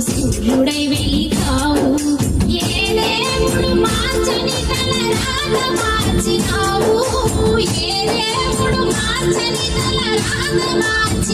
సూర్యుడై వెలిగావు, ఏ దేవుడు మార్చని తల రాత మార్చినావు, ఏ దేవుడు మార్చని తల రాత మార్చి